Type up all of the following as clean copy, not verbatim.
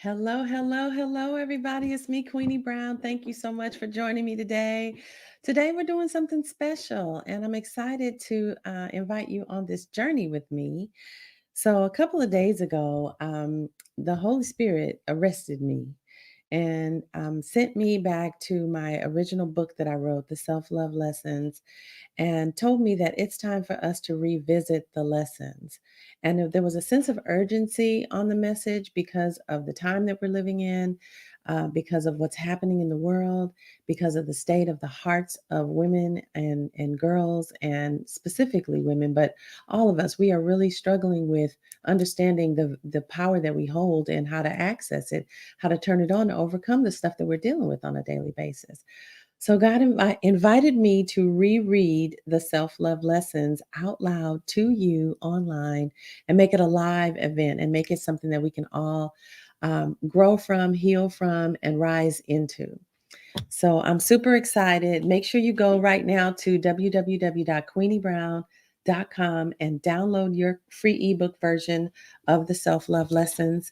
Hello, hello, hello, everybody. It's me, Queenie Brown. Thank you so much for joining me today. Today, we're doing something special, and I'm excited to invite you on this journey with me. So, a couple of days ago, the Holy Spirit arrested me and sent me back to my original book that I wrote, The Self Love Lessons, and told me that it's time for us to revisit the lessons. And there was a sense of urgency on the message because of the time that we're living in, because of what's happening in the world, because of the state of the hearts of women and girls, and specifically women, but all of us, we are really struggling with understanding the power that we hold and how to access it, how to turn it on to overcome the stuff that we're dealing with on a daily basis. So, God invited me to reread the self love lessons out loud to you online and make it a live event and make it something that we can all grow from, heal from, and rise into. So, I'm super excited. Make sure you go right now to www.queeniebrown.com and download your free ebook version of the self love lessons.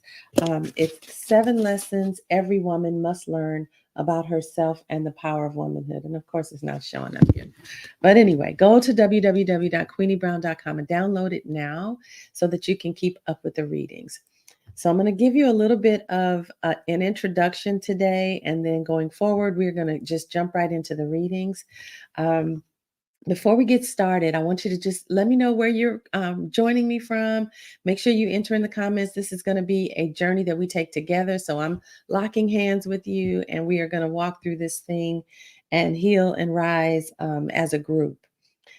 It's 7 lessons every woman must learn about herself and the power of womanhood. And of course, it's not showing up here. But anyway, go to www.queeniebrown.com and download it now so that you can keep up with the readings. So I'm going to give you a little bit of an introduction today, and then going forward, we're going to just jump right into the readings. Um, Before we get started, I want you to just let me know where you're joining me from. Make sure you enter in the comments. This is going to be a journey that we take together. So I'm locking hands with you, and we are going to walk through this thing and heal and rise as a group.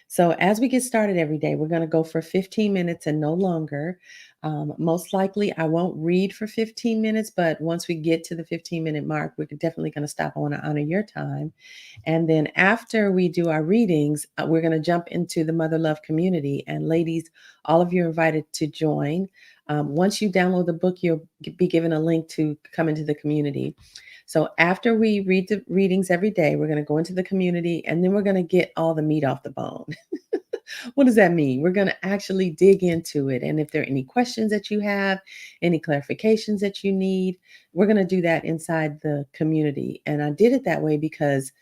So, as we get started every day, we're going to go for 15 minutes and no longer. Most likely, I won't read for 15 minutes, but once we get to the 15-minute mark, we're definitely going to stop. I want to honor your time. And then after we do our readings, we're going to jump into the Mother Love community. And ladies, all of you are invited to join. Once you download the book, you'll be given a link to come into the community. So after we read the readings every day, we're going to go into the community and then we're going to get all the meat off the bone. What does that mean? We're going to actually dig into it. And if there are any questions that you have, any clarifications that you need, we're going to do that inside the community. And I did it that way because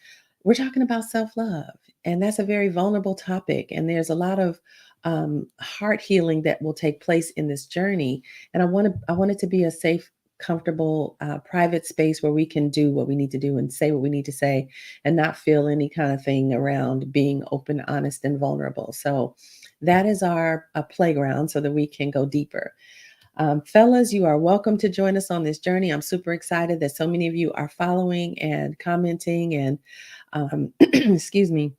we're talking about self love. And that's a very vulnerable topic. And there's a lot of heart healing that will take place in this journey. And I want it to be a safe, comfortable, private space where we can do what we need to do and say what we need to say and not feel any kind of thing around being open, honest, and vulnerable. So that is our playground so that we can go deeper. Fellas, you are welcome to join us on this journey. I'm super excited that so many of you are following and commenting and, excuse me,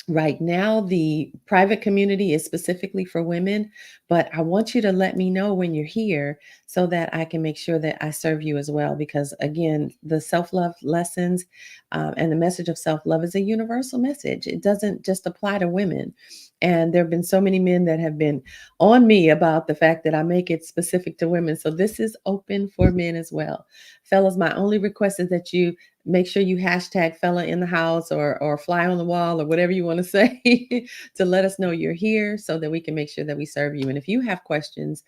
right now, the private community is specifically for women, but I want you to let me know when you're here so that I can make sure that I serve you as well. Because again, the self love lessons and the message of self love is a universal message. It doesn't just apply to women. And there have been so many men that have been on me about the fact that I make it specific to women. So this is open for men as well. Fellas, my only request is that you make sure you hashtag fella in the house or fly on the wall or whatever you want to say to let us know you're here so that we can make sure that we serve you. And if you have questions,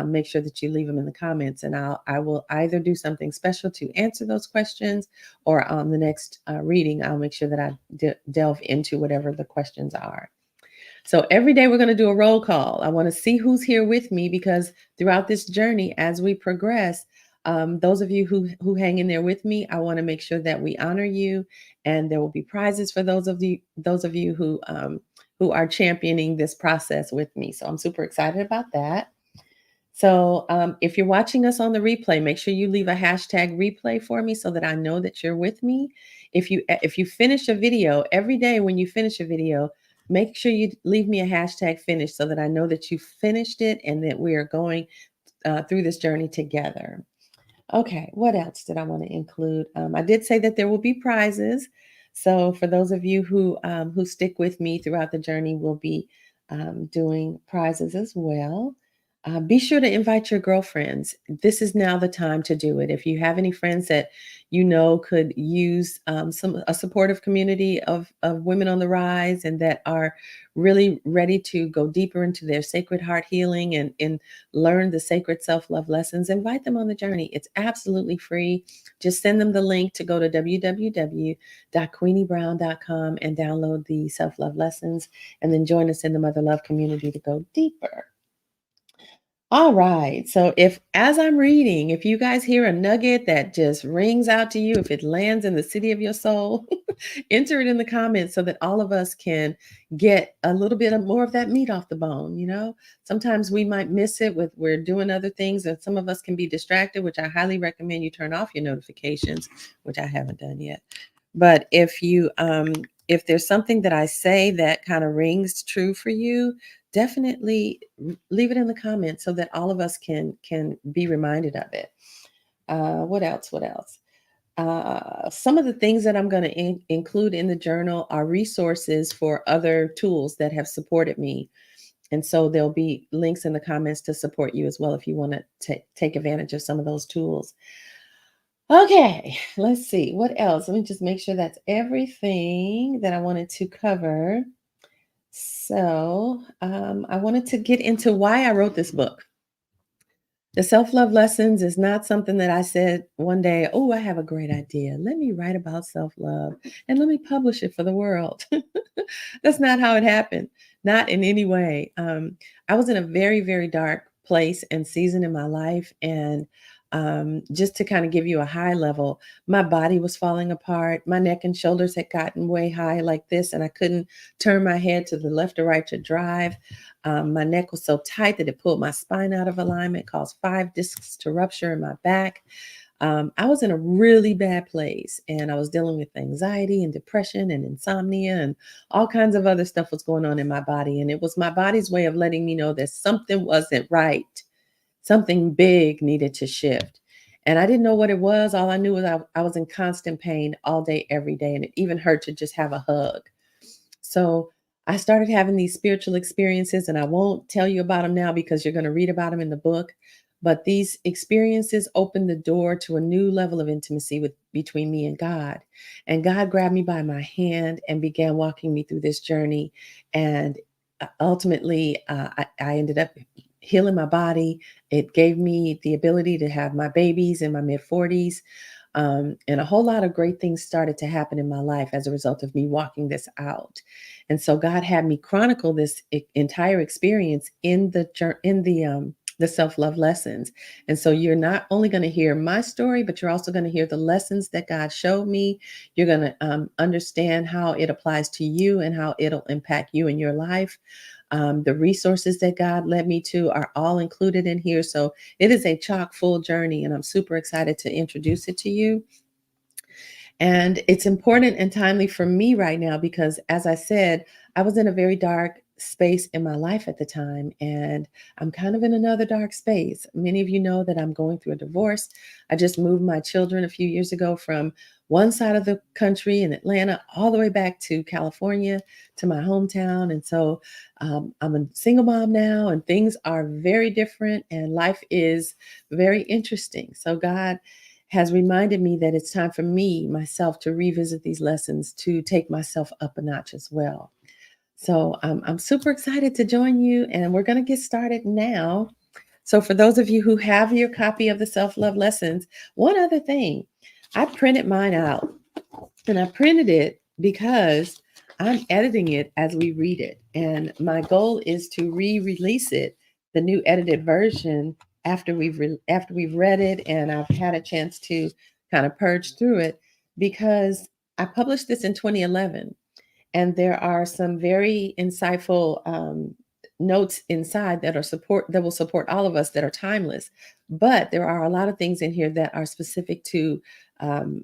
make sure that you leave them in the comments, and I will either do something special to answer those questions, or on the next reading, I'll make sure that I delve into whatever the questions are. So every day we're going to do a roll call. I want to see who's here with me because throughout this journey, as we progress, those of you who hang in there with me, I want to make sure that we honor you, and there will be prizes for those of you who are championing this process with me. So I'm super excited about that. So if you're watching us on the replay, make sure you leave a hashtag replay for me so that I know that you're with me. If you finish a video every day, when you finish a video, make sure you leave me a hashtag finish so that I know that you finished it and that we are going through this journey together. Okay, what else did I want to include? I did say that there will be prizes. So for those of you who stick with me throughout the journey, we'll be doing prizes as well. Be sure to invite your girlfriends. This is now the time to do it. If you have any friends that you know could use some a supportive community of women on the rise and that are really ready to go deeper into their sacred heart healing and learn the sacred self-love lessons, invite them on the journey. It's absolutely free. Just send them the link to go to www.queeniebrown.com and download the self-love lessons, and then join us in the Mother Love community to go deeper. All right. So if as I'm reading, if you guys hear a nugget that just rings out to you, if it lands in the city of your soul, enter it in the comments so that all of us can get a little bit of more of that meat off the bone, you know? Sometimes we might miss it with we're doing other things, and some of us can be distracted, which I highly recommend you turn off your notifications, which I haven't done yet. But if there's something that I say that kind of rings true for you, definitely leave it in the comments so that all of us can be reminded of it. What else? What else? Some of the things that I'm going to include in the journal are resources for other tools that have supported me. And so there'll be links in the comments to support you as well if you want to take advantage of some of those tools. Okay, let's see. What else? Let me just make sure that's everything that I wanted to cover. So, I wanted to get into why I wrote this book. The self love lessons is not something that I said one day, oh, I have a great idea. Let me write about self love and let me publish it for the world. That's not how it happened, not in any way. I was in a very, very dark place and season in my life. And just to kind of give you a high level, my body was falling apart. My neck and shoulders had gotten way high like this, and I couldn't turn my head to the left or right to drive. My neck was so tight that it pulled my spine out of alignment, caused 5 discs to rupture in my back. I was in a really bad place, and I was dealing with anxiety and depression and insomnia and all kinds of other stuff was going on in my body. And it was my body's way of letting me know that something wasn't right. Something big needed to shift. And I didn't know what it was. All I knew was I was in constant pain all day, every day. And it even hurt to just have a hug. So I started having these spiritual experiences, and I won't tell you about them now because you're going to read about them in the book. But these experiences opened the door to a new level of intimacy with between me and God. And God grabbed me by my hand and began walking me through this journey. And ultimately, I ended up healing my body. It gave me the ability to have my babies in my mid 40s. And a whole lot of great things started to happen in my life as a result of me walking this out. And so God had me chronicle this entire experience in the self-love lessons. And so you're not only going to hear my story, but you're also going to hear the lessons that God showed me. You're going to understand how it applies to you and how it'll impact you in your life. The resources that God led me to are all included in here. So it is a chock full journey, and I'm super excited to introduce it to you. And it's important and timely for me right now because, as I said, I was in a very dark space in my life at the time, and I'm kind of in another dark space. Many of you know that I'm going through a divorce. I just moved my children a few years ago from one side of the country in Atlanta all the way back to California to my hometown. And so I'm a single mom now, and things are very different, and life is very interesting. So, God has reminded me that it's time for me, myself, to revisit these lessons, to take myself up a notch as well. So I'm super excited to join you, and we're going to get started now. So, for those of you who have your copy of the self love lessons, one other thing, I printed mine out, and I printed it because I'm editing it as we read it. And my goal is to re-release it, the new edited version, after we've read it and I've had a chance to kind of purge through it, because I published this in 2011, and there are some very insightful notes inside that will support all of us, that are timeless. But there are a lot of things in here that are specific to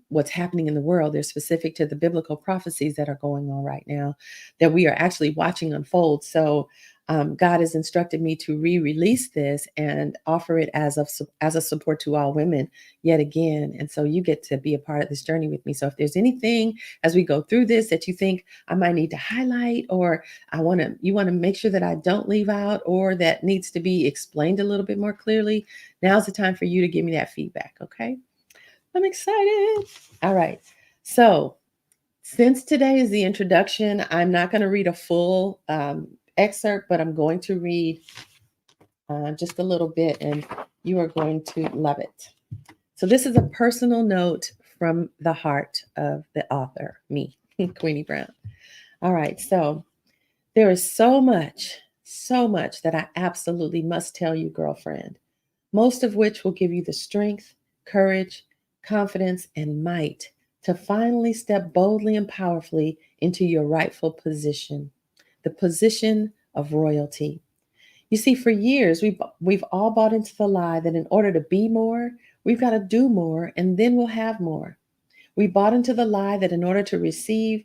what's happening in the world. They're specific to the biblical prophecies that are going on right now that we are actually watching unfold. So God has instructed me to re-release this and offer it as a support to all women yet again. And so you get to be a part of this journey with me. So if there's anything as we go through this that you think I might need to highlight, or you want to make sure that I don't leave out, or that needs to be explained a little bit more clearly, now's the time for you to give me that feedback. Okay. I'm excited. All right. So, since today is the introduction, I'm not going to read a full excerpt, but I'm going to read just a little bit, and you are going to love it. So, this is a personal note from the heart of the author, me, Queenie Brown. All right. So, there is so much that I absolutely must tell you, girlfriend, most of which will give you the strength, courage, confidence, and might to finally step boldly and powerfully into your rightful position, the position of royalty. You see, for years, we've all bought into the lie that in order to be more, we've got to do more, and then we'll have more. We bought into the lie that in order to receive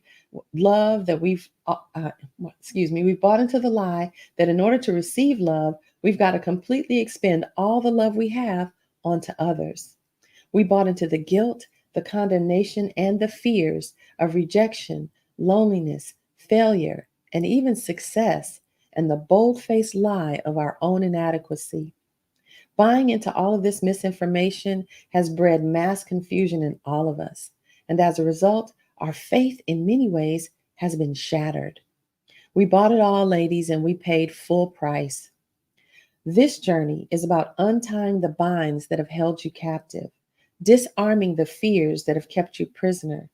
love, that we bought into the lie that in order to receive love, we've got to completely expend all the love we have onto others. We bought into the guilt, the condemnation, and the fears of rejection, loneliness, failure, and even success, and the bold faced lie of our own inadequacy. Buying into all of this misinformation has bred mass confusion in all of us. And as a result, our faith in many ways has been shattered. We bought it all, ladies, and we paid full price. This journey is about untying the binds that have held you captive, disarming the fears that have kept you prisoner,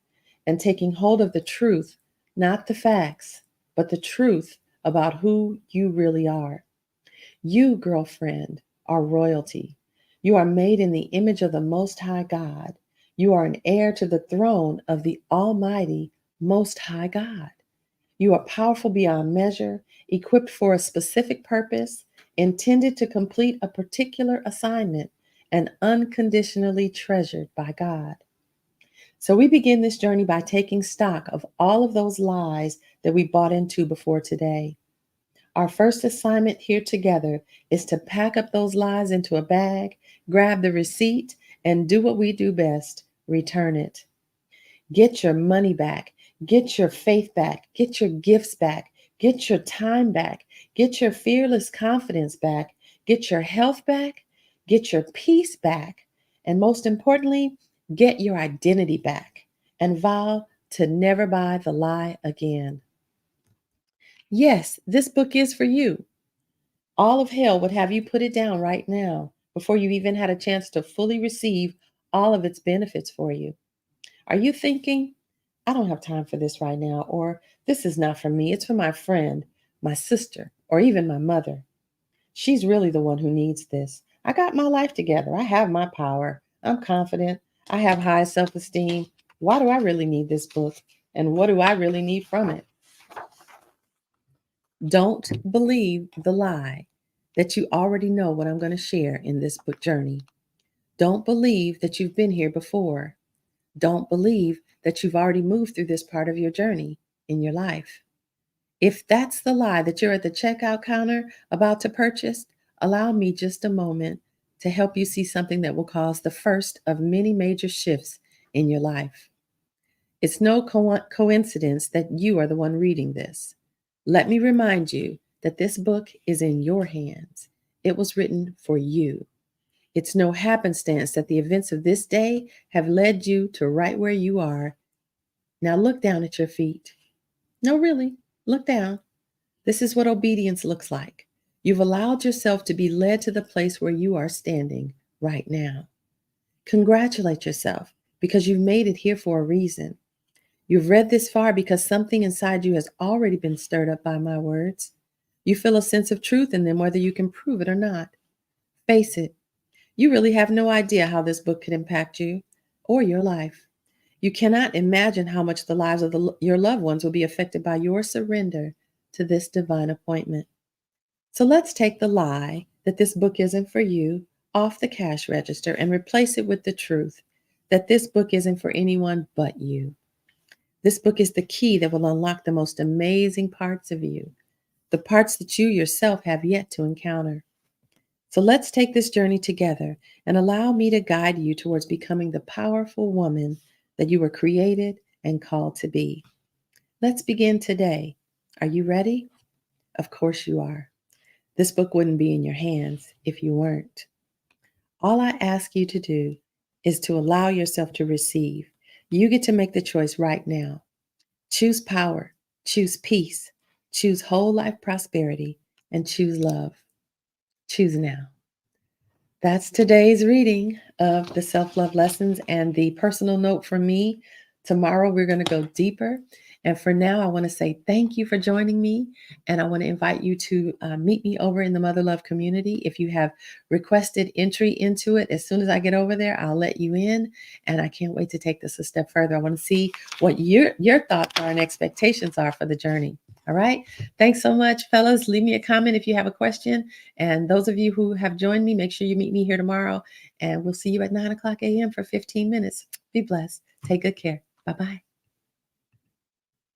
and taking hold of the truth, not the facts, but the truth about who you really are. You, girlfriend, are royalty. You are made in the image of the Most High God. You are an heir to the throne of the Almighty Most High God. You are powerful beyond measure, equipped for a specific purpose, intended to complete a particular assignment, and unconditionally treasured by God. So we begin this journey by taking stock of all of those lies that we bought into before today. Our first assignment here together is to pack up those lies into a bag, grab the receipt, and do what we do best: return it. Get your money back, get your faith back, get your gifts back, get your time back, get your fearless confidence back, get your health back, get your peace back, and most importantly, get your identity back, and vow to never buy the lie again. Yes, this book is for you. All of hell would have you put it down right now before you even had a chance to fully receive all of its benefits for you. Are you thinking, I don't have time for this right now, or this is not for me, it's for my friend, my sister, or even my mother? She's really the one who needs this. I got my life together. I have my power. I'm confident. I have high self esteem. Why do I really need this book? And what do I really need from it? Don't believe the lie that you already know what I'm going to share in this book journey. Don't believe that you've been here before. Don't believe that you've already moved through this part of your journey in your life. If that's the lie that you're at the checkout counter about to purchase, allow me just a moment to help you see something that will cause the first of many major shifts in your life. It's no coincidence that you are the one reading this. Let me remind you that this book is in your hands. It was written for you. It's no happenstance that the events of this day have led you to right where you are. Now look down at your feet. No, really, look down. This is what obedience looks like. You've allowed yourself to be led to the place where you are standing right now. Congratulate yourself because you've made it here for a reason. You've read this far because something inside you has already been stirred up by my words. You feel a sense of truth in them, whether you can prove it or not. Face it, you really have no idea how this book could impact you or your life. You cannot imagine how much the lives of your loved ones will be affected by your surrender to this divine appointment. So let's take the lie that this book isn't for you off the cash register and replace it with the truth that this book isn't for anyone but you. This book is the key that will unlock the most amazing parts of you, the parts that you yourself have yet to encounter. So let's take this journey together and allow me to guide you towards becoming the powerful woman that you were created and called to be. Let's begin today. Are you ready? Of course you are. This book wouldn't be in your hands if you weren't. All I ask you to do is to allow yourself to receive. You get to make the choice right now. Choose power, choose peace, choose whole life prosperity, and choose love. Choose now. That's today's reading of the self love lessons and the personal note from me. Tomorrow, we're going to go deeper. And for now, I want to say thank you for joining me. And I want to invite you to meet me over in the Mother Love community. If you have requested entry into it, as soon as I get over there, I'll let you in. And I can't wait to take this a step further. I want to see what your thoughts are and expectations are for the journey. All right. Thanks so much, fellas. Leave me a comment if you have a question. And those of you who have joined me, make sure you meet me here tomorrow. And we'll see you at 9 o'clock a.m. for 15 minutes. Be blessed. Take good care. Bye-bye.